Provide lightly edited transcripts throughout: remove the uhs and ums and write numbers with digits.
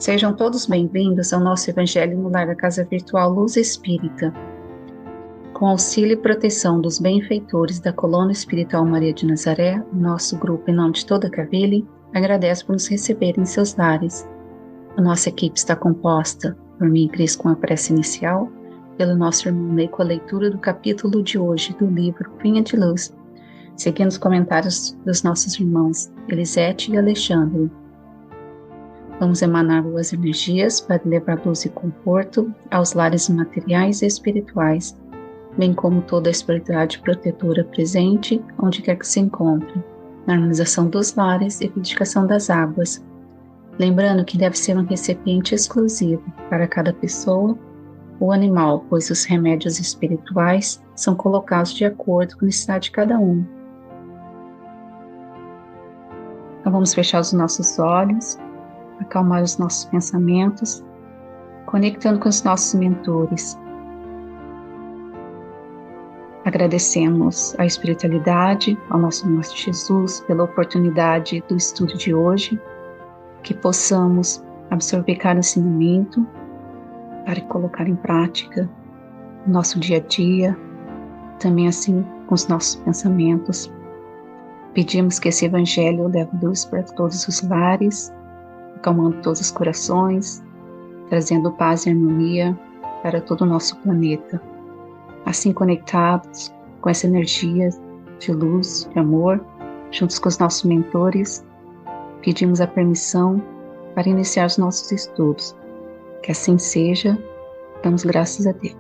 Sejam todos bem-vindos ao nosso Evangelho no Lar da Casa Virtual Luz Espírita. Com auxílio e proteção dos benfeitores da Colônia Espiritual Maria de Nazaré, o nosso grupo, em nome de toda a Cavile, agradece por nos receber em seus lares. A nossa equipe está composta por mim, Cris, com a prece inicial, pelo nosso irmão Ney com a leitura do capítulo de hoje do livro Vinha de Luz, seguindo os comentários dos nossos irmãos Elisete e Alexandre. Vamos emanar boas energias para levar luz e conforto aos lares materiais e espirituais, bem como toda a espiritualidade protetora presente, onde quer que se encontre, na harmonização dos lares e purificação das águas. Lembrando que deve ser um recipiente exclusivo para cada pessoa ou animal, pois os remédios espirituais são colocados de acordo com a necessidade de cada um. Então vamos fechar os nossos olhos, acalmar os nossos pensamentos, conectando com os nossos mentores. Agradecemos a espiritualidade, ao nosso Mestre Jesus, pela oportunidade do estudo de hoje, que possamos absorver cada ensinamento para colocar em prática no nosso dia a dia, também assim com os nossos pensamentos. Pedimos que esse Evangelho leve luz para todos os lares, acalmando todos os corações, trazendo paz e harmonia para todo o nosso planeta. Assim conectados com essa energia de luz, de amor, juntos com os nossos mentores, pedimos a permissão para iniciar os nossos estudos. Que assim seja, damos graças a Deus.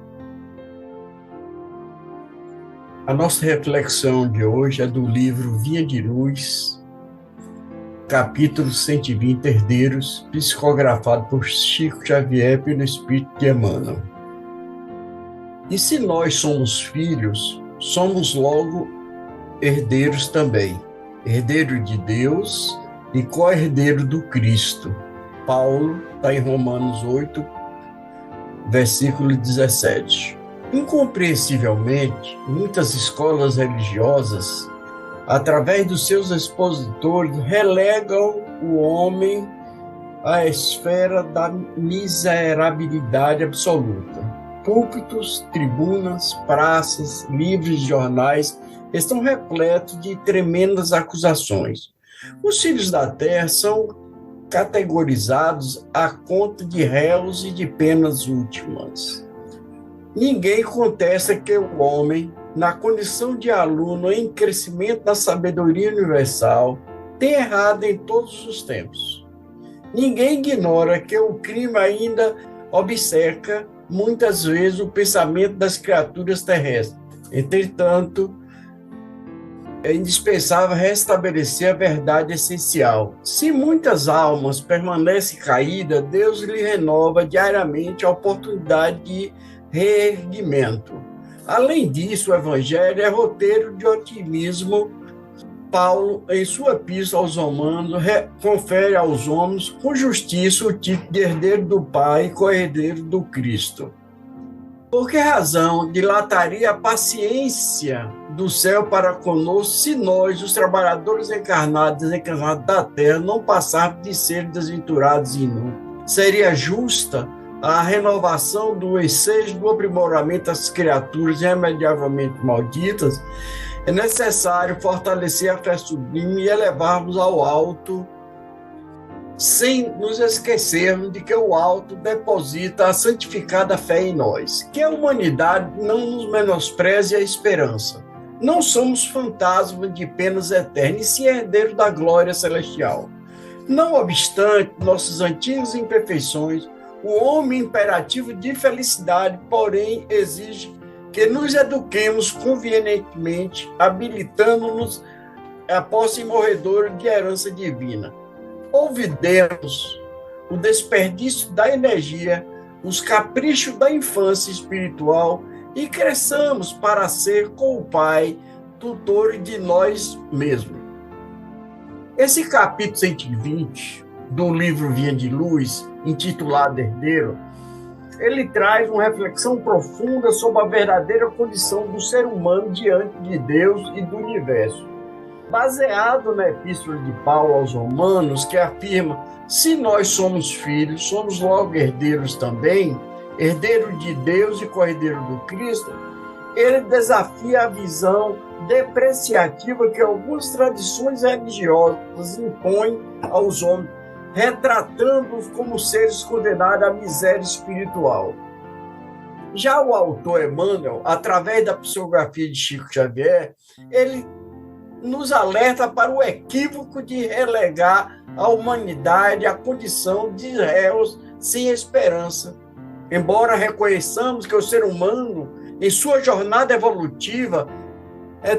A nossa reflexão de hoje é do livro Vinha de Luz, capítulo 120, Herdeiros, psicografado por Chico Xavier pelo Espírito de Emmanuel. E se nós somos filhos, somos logo herdeiros também, herdeiro de Deus e co-herdeiro do Cristo. Paulo está em Romanos 8, versículo 17. Incompreensivelmente, muitas escolas religiosas, através dos seus expositores, relegam o homem à esfera da miserabilidade absoluta. Púlpitos, tribunas, praças, livros de jornais estão repletos de tremendas acusações. Os filhos da terra são categorizados à conta de réus e de penas últimas. Ninguém contesta que o homem, na condição de aluno em crescimento da sabedoria universal, tem errado em todos os tempos. Ninguém ignora que o crime ainda obceca muitas vezes o pensamento das criaturas terrestres. Entretanto, é indispensável restabelecer a verdade essencial. Se muitas almas permanecem caídas, Deus lhe renova diariamente a oportunidade de reerguimento. Além disso, o Evangelho é roteiro de otimismo. Paulo, em sua epístola aos Romanos, confere aos homens com justiça o título de herdeiro do Pai e co-herdeiro do Cristo. Por que razão dilataria a paciência do céu para conosco se nós, os trabalhadores encarnados e desencarnados da terra, não passarmos de ser desventurados e inúteis? Seria justa a renovação do ensejo do aprimoramento das criaturas irremediavelmente malditas? É necessário fortalecer a fé sublime e elevarmos ao alto, sem nos esquecermos de que o alto deposita a santificada fé em nós. Que a humanidade não nos menospreze a esperança. Não somos fantasmas de penas eternas, e sim herdeiros da glória celestial. Não obstante nossas antigas imperfeições, o homem imperativo de felicidade, porém, exige que nos eduquemos convenientemente, habilitando-nos a posse imorredora de herança divina. Olvidemos o desperdício da energia, os caprichos da infância espiritual e cresçamos para ser com o Pai, tutor de nós mesmos. Esse capítulo 120 do livro Vinha de Luz, intitulado Herdeiro, ele traz uma reflexão profunda sobre a verdadeira condição do ser humano diante de Deus e do universo. baseado na Epístola de Paulo aos Romanos, que afirma: se nós somos filhos, somos logo herdeiros também, herdeiro de Deus e co-herdeiro do Cristo. Ele desafia a visão depreciativa que algumas tradições religiosas impõem aos homens, retratando-os como seres condenados à miséria espiritual. Já o autor Emmanuel, através da psicografia de Chico Xavier, ele nos alerta para o equívoco de relegar a humanidade à condição de réus sem esperança. Embora reconheçamos que o ser humano, em sua jornada evolutiva,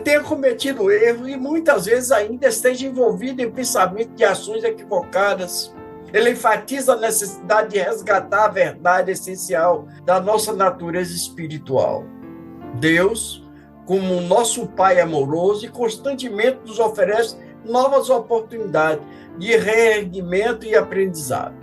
tenha cometido erros e muitas vezes ainda esteja envolvido em pensamento de ações equivocadas, ele enfatiza a necessidade de resgatar a verdade essencial da nossa natureza espiritual. Deus, como nosso Pai amoroso, e constantemente nos oferece novas oportunidades de reerguimento e aprendizado.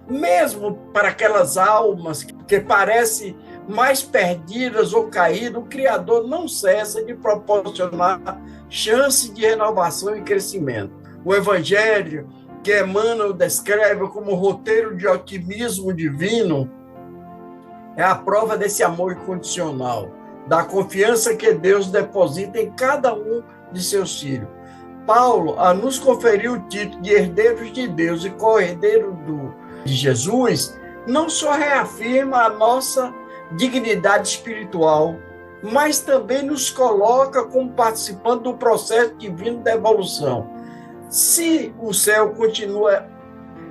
Mesmo para aquelas almas que parecem mais perdidas ou caídas, o Criador não cessa de proporcionar chance de renovação e crescimento. O Evangelho, que Emmanuel descreve como roteiro de otimismo divino, é a prova desse amor incondicional, da confiança que Deus deposita em cada um de seus filhos. Paulo, a nos conferir o título de herdeiros de Deus e co-herdeiro de Jesus, não só reafirma a nossa dignidade espiritual, mas também nos coloca como participando do processo divino da evolução. Se o céu continua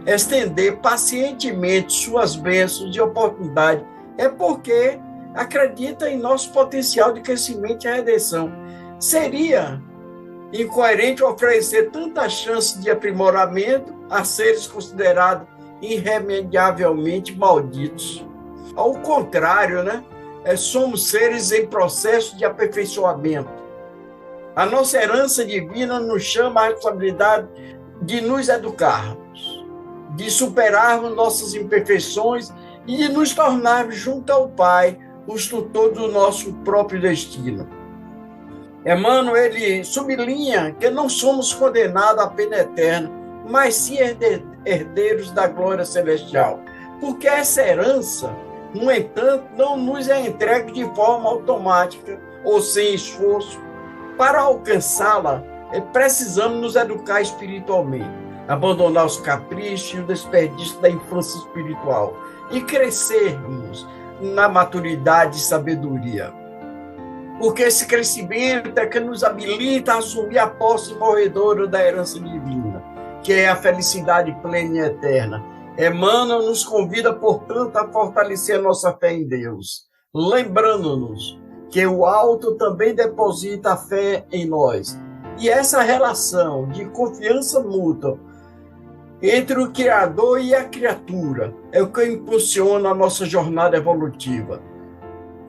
a estender pacientemente suas bênçãos e oportunidades, é porque acredita em nosso potencial de crescimento e redenção. Seria incoerente oferecer tanta chance de aprimoramento a seres considerados irremediavelmente malditos. Ao contrário, somos seres em processo de aperfeiçoamento. A nossa herança divina nos chama a responsabilidade de nos educarmos, de superarmos nossas imperfeições e de nos tornarmos, junto ao Pai, os tutores do nosso próprio destino. Emmanuel, ele sublinha que não somos condenados à pena eterna, mas sim herdeiros da glória celestial, porque essa herança, no entanto, não nos é entregue de forma automática ou sem esforço. Para alcançá-la, precisamos nos educar espiritualmente, abandonar os caprichos e o desperdício da infância espiritual e crescermos na maturidade e sabedoria. Porque esse crescimento é que nos habilita a assumir a posse morredora da herança divina, que é a felicidade plena e eterna. Emmanuel nos convida, portanto, a fortalecer a nossa fé em Deus, lembrando-nos que o alto também deposita a fé em nós. E essa relação de confiança mútua entre o Criador e a criatura é o que impulsiona a nossa jornada evolutiva.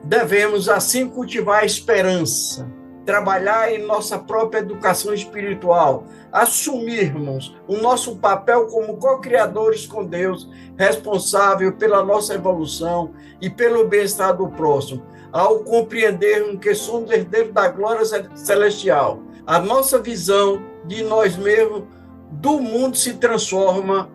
Devemos, assim, cultivar a esperança, trabalhar em nossa própria educação espiritual, assumirmos o nosso papel como co-criadores com Deus, responsável pela nossa evolução e pelo bem-estar do próximo. Ao compreendermos que somos herdeiros da glória celestial, a nossa visão de nós mesmos, do mundo, se transforma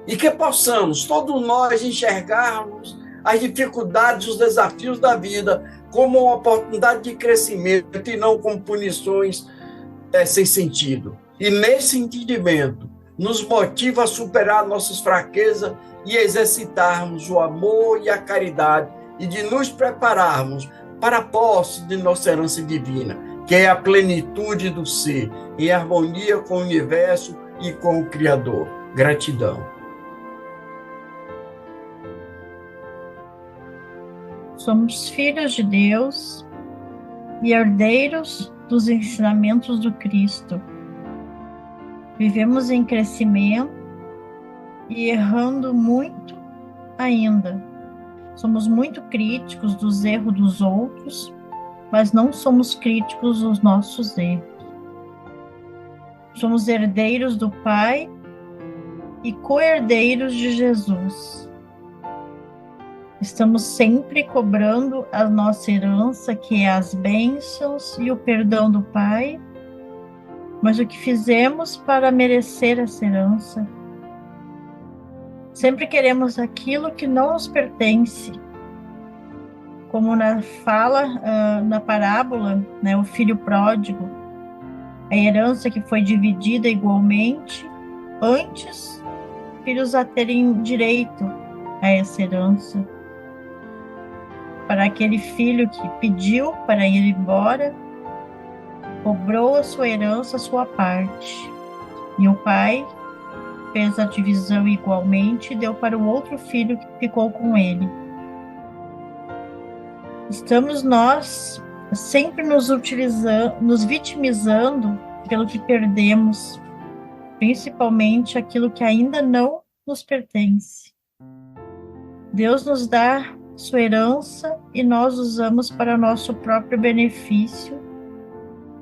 e que possamos, todos nós, enxergarmos as dificuldades, os desafios da vida como uma oportunidade de crescimento e não como punições sem sentido. E nesse entendimento, nos motiva a superar nossas fraquezas e exercitarmos o amor e a caridade e de nos prepararmos para a posse de nossa herança divina, que é a plenitude do ser, em harmonia com o universo e com o Criador. Gratidão. Somos filhos de Deus e herdeiros dos ensinamentos do Cristo. Vivemos em crescimento e errando muito ainda. Somos muito críticos dos erros dos outros, mas não somos críticos dos nossos erros. Somos herdeiros do Pai e co-herdeiros de Jesus. Estamos sempre cobrando a nossa herança, que é as bênçãos e o perdão do Pai, mas o que fizemos para merecer essa herança. Sempre queremos aquilo que não nos pertence. Como na parábola, né, o filho pródigo, a herança que foi dividida igualmente, antes filhos a terem direito a essa herança. Para aquele filho que pediu para ir embora, cobrou a sua herança, a sua parte. E o pai fez a divisão igualmente e deu para o outro filho que ficou com ele. Estamos nós sempre nos vitimizando pelo que perdemos, principalmente aquilo que ainda não nos pertence. Deus nos dá sua herança e nós usamos para nosso próprio benefício,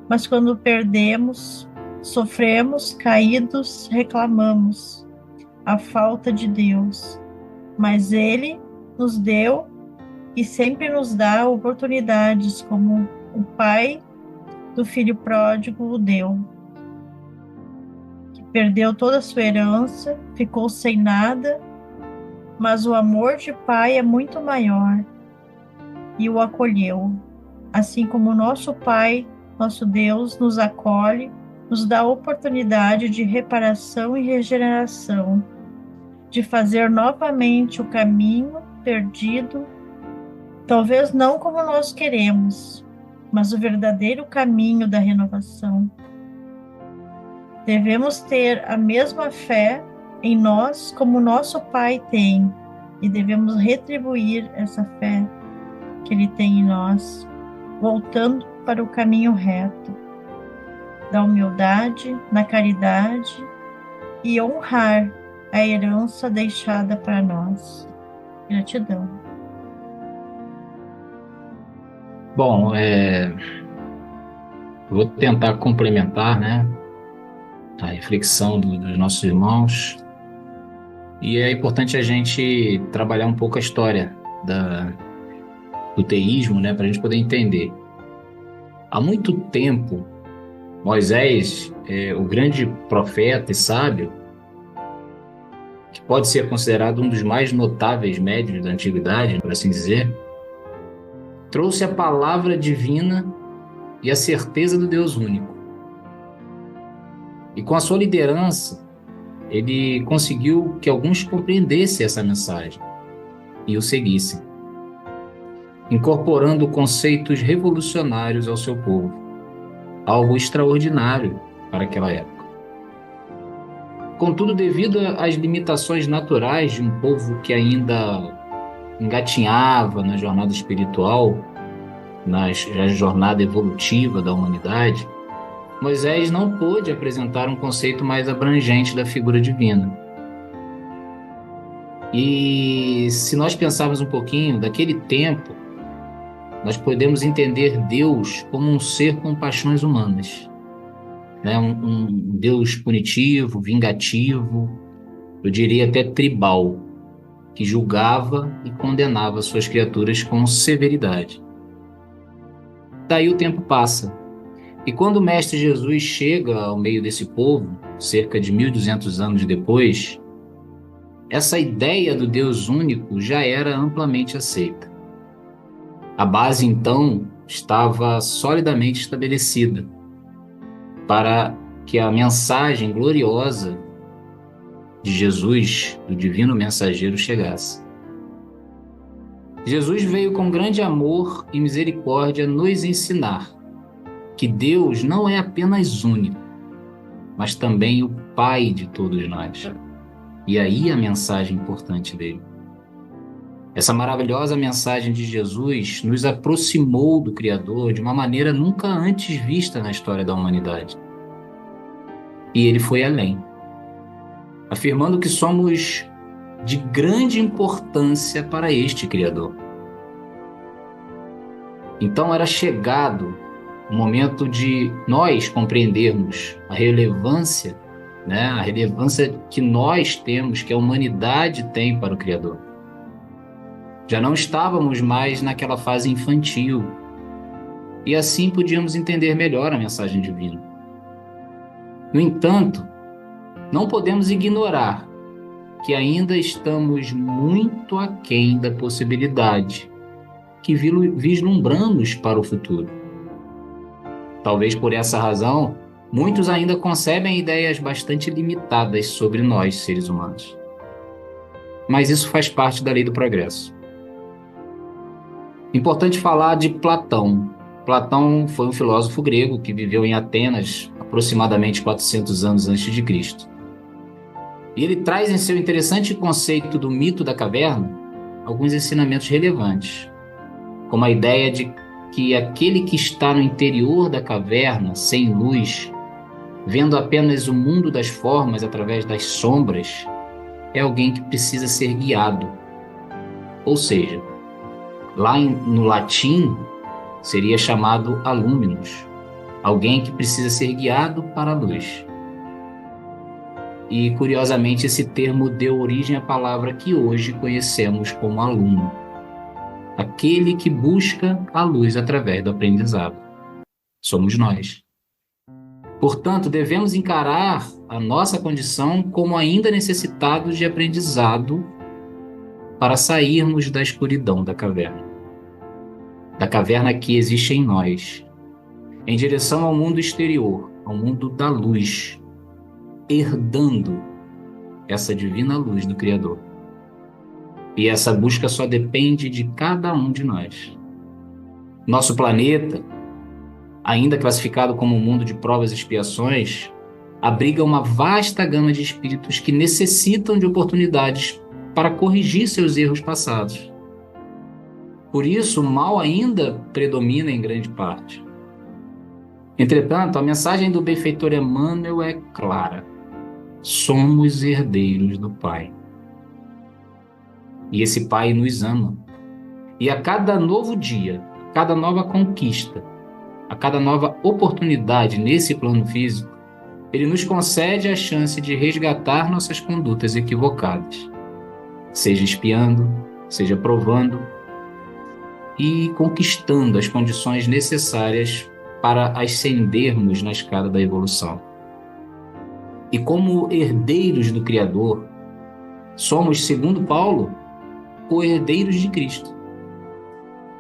mas quando perdemos, sofremos, caídos, reclamamos a falta de Deus, mas Ele nos deu e sempre nos dá oportunidades, como o pai do filho pródigo o deu, que perdeu toda a sua herança, ficou sem nada, mas o amor de pai é muito maior e o acolheu, assim como o nosso Pai, nosso Deus, nos acolhe, nos dá a oportunidade de reparação e regeneração, de fazer novamente o caminho perdido, talvez não como nós queremos, mas o verdadeiro caminho da renovação. Devemos ter a mesma fé em nós como nosso Pai tem, e devemos retribuir essa fé que Ele tem em nós, voltando para o caminho reto, da humildade, na caridade e honrar a herança deixada para nós. Gratidão. Bom, vou tentar complementar, né, a reflexão dos nossos irmãos. E é importante a gente trabalhar um pouco a história do teísmo, né, para a gente poder entender. Há muito tempo, Moisés, o grande profeta e sábio, que pode ser considerado um dos mais notáveis médiuns da antiguidade, por assim dizer, trouxe a palavra divina e a certeza do Deus único. E com a sua liderança, ele conseguiu que alguns compreendessem essa mensagem e o seguissem, incorporando conceitos revolucionários ao seu povo, algo extraordinário para aquela época. Contudo, devido às limitações naturais de um povo que ainda engatinhava na jornada espiritual, na jornada evolutiva da humanidade, Moisés não pôde apresentar um conceito mais abrangente da figura divina. E se nós pensarmos um pouquinho daquele tempo, nós podemos entender Deus como um ser com paixões humanas, né? Um Deus punitivo, vingativo, eu diria até tribal, que julgava e condenava suas criaturas com severidade. Daí o tempo passa. E quando o Mestre Jesus chega ao meio desse povo, cerca de 1.200 anos depois, essa ideia do Deus único já era amplamente aceita. A base, então, estava solidamente estabelecida para que a mensagem gloriosa de Jesus, do divino mensageiro, chegasse. Jesus veio com grande amor e misericórdia nos ensinar que Deus não é apenas único, mas também o Pai de todos nós. E aí a mensagem importante dele. Essa maravilhosa mensagem de Jesus nos aproximou do Criador de uma maneira nunca antes vista na história da humanidade. E ele foi além, afirmando que somos de grande importância para este Criador. Então era chegado o momento de nós compreendermos a relevância, né, a relevância que nós temos, que a humanidade tem para o Criador. Já não estávamos mais naquela fase infantil, e assim podíamos entender melhor a mensagem divina. No entanto, não podemos ignorar que ainda estamos muito aquém da possibilidade que vislumbramos para o futuro. Talvez por essa razão, muitos ainda concebem ideias bastante limitadas sobre nós, seres humanos. Mas isso faz parte da lei do progresso. Importante falar de Platão. Platão foi um filósofo grego que viveu em Atenas aproximadamente 400 anos antes de Cristo. E ele traz em seu interessante conceito do mito da caverna alguns ensinamentos relevantes, como a ideia de que aquele que está no interior da caverna, sem luz, vendo apenas o mundo das formas através das sombras, é alguém que precisa ser guiado. Ou seja, lá no latim, seria chamado alúminos, alguém que precisa ser guiado para a luz. E, curiosamente, esse termo deu origem à palavra que hoje conhecemos como aluno, aquele que busca a luz através do aprendizado. Somos nós. Portanto, devemos encarar a nossa condição como ainda necessitados de aprendizado para sairmos da escuridão da caverna que existe em nós, em direção ao mundo exterior, ao mundo da luz, herdando essa divina luz do Criador. E essa busca só depende de cada um de nós. Nosso planeta, ainda classificado como um mundo de provas e expiações, abriga uma vasta gama de espíritos que necessitam de oportunidades para corrigir seus erros passados. Por isso, o mal ainda predomina em grande parte. Entretanto, a mensagem do benfeitor Emmanuel é clara: somos herdeiros do Pai. E esse Pai nos ama. E a cada novo dia, a cada nova conquista, a cada nova oportunidade nesse plano físico, Ele nos concede a chance de resgatar nossas condutas equivocadas, seja espiando, seja provando e conquistando as condições necessárias para ascendermos na escada da evolução. E como herdeiros do Criador, somos, segundo Paulo, co-herdeiros de Cristo.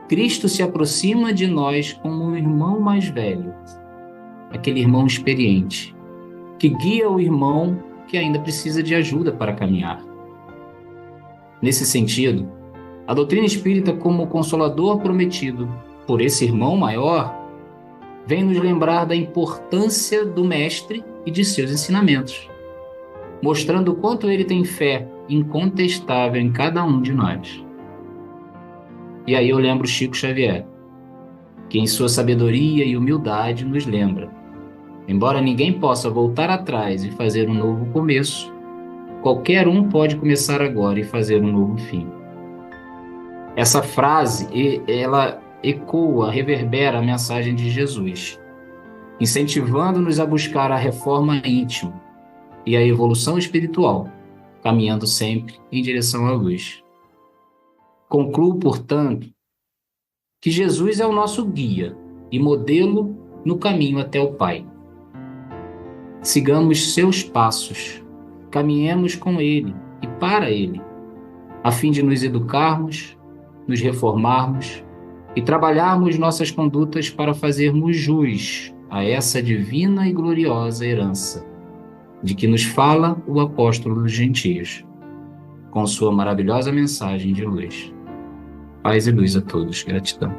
Cristo se aproxima de nós como um irmão mais velho, aquele irmão experiente, que guia o irmão que ainda precisa de ajuda para caminhar. Nesse sentido, a doutrina espírita, como consolador prometido por esse irmão maior, vem nos lembrar da importância do Mestre e de seus ensinamentos, mostrando o quanto ele tem fé incontestável em cada um de nós. E aí eu lembro Chico Xavier, que em sua sabedoria e humildade nos lembra: embora ninguém possa voltar atrás e fazer um novo começo, qualquer um pode começar agora e fazer um novo fim. Essa frase, ela ecoa, reverbera a mensagem de Jesus, incentivando-nos a buscar a reforma íntima e a evolução espiritual, caminhando sempre em direção à luz. Concluo, portanto, que Jesus é o nosso guia e modelo no caminho até o Pai. Sigamos seus passos, caminhemos com Ele e para Ele, a fim de nos educarmos, nos reformarmos e trabalharmos nossas condutas para fazermos jus a essa divina e gloriosa herança, de que nos fala o apóstolo dos gentios, com sua maravilhosa mensagem de luz. Paz e luz a todos. Gratidão.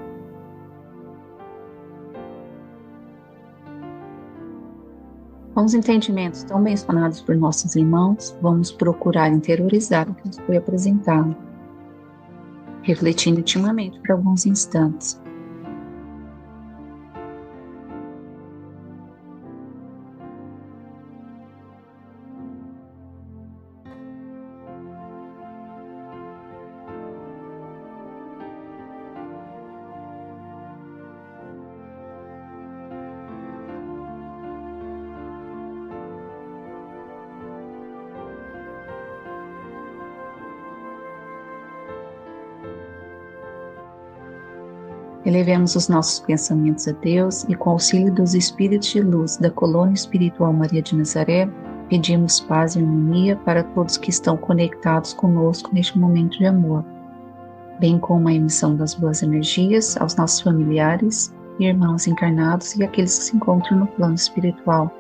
Com os entendimentos tão bem explanados por nossos irmãos, vamos procurar interiorizar o que nos foi apresentado, refletindo intimamente por alguns instantes. Elevemos os nossos pensamentos a Deus e, com o auxílio dos espíritos de luz da colônia espiritual Maria de Nazaré, pedimos paz e harmonia para todos que estão conectados conosco neste momento de amor, bem como a emissão das boas energias aos nossos familiares e irmãos encarnados e aqueles que se encontram no plano espiritual.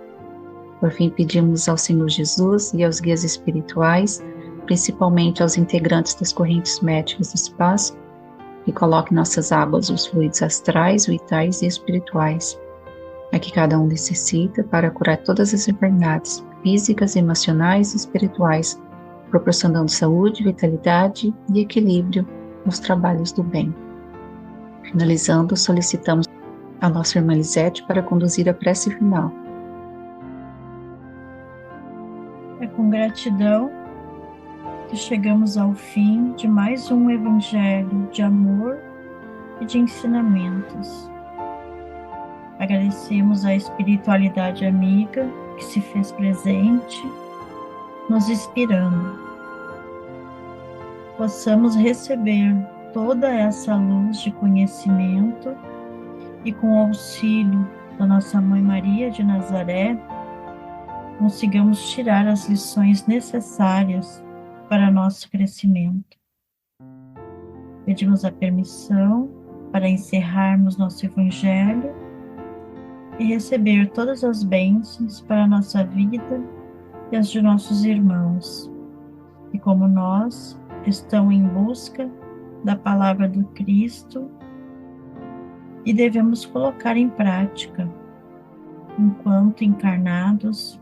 Por fim, pedimos ao Senhor Jesus e aos guias espirituais, principalmente aos integrantes das correntes médicas do espaço, que coloque em nossas águas os fluidos astrais, vitais e espirituais, a que cada um necessita para curar todas as enfermidades físicas, emocionais e espirituais, proporcionando saúde, vitalidade e equilíbrio nos trabalhos do bem. Finalizando, solicitamos a nossa irmã Lisete para conduzir a prece final. É com gratidão que chegamos ao fim de mais um evangelho de amor e de ensinamentos. Agradecemos a espiritualidade amiga que se fez presente, nos inspirando. Possamos receber toda essa luz de conhecimento e, com o auxílio da nossa Mãe Maria de Nazaré, consigamos tirar as lições necessárias para nosso crescimento. Pedimos a permissão para encerrarmos nosso Evangelho e receber todas as bênçãos para a nossa vida e as de nossos irmãos, que, como nós, estão em busca da palavra do Cristo e devemos colocar em prática enquanto encarnados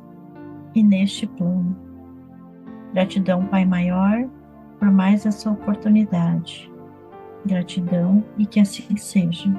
e neste plano. Gratidão, Pai Maior, por mais essa oportunidade. Gratidão e que assim seja.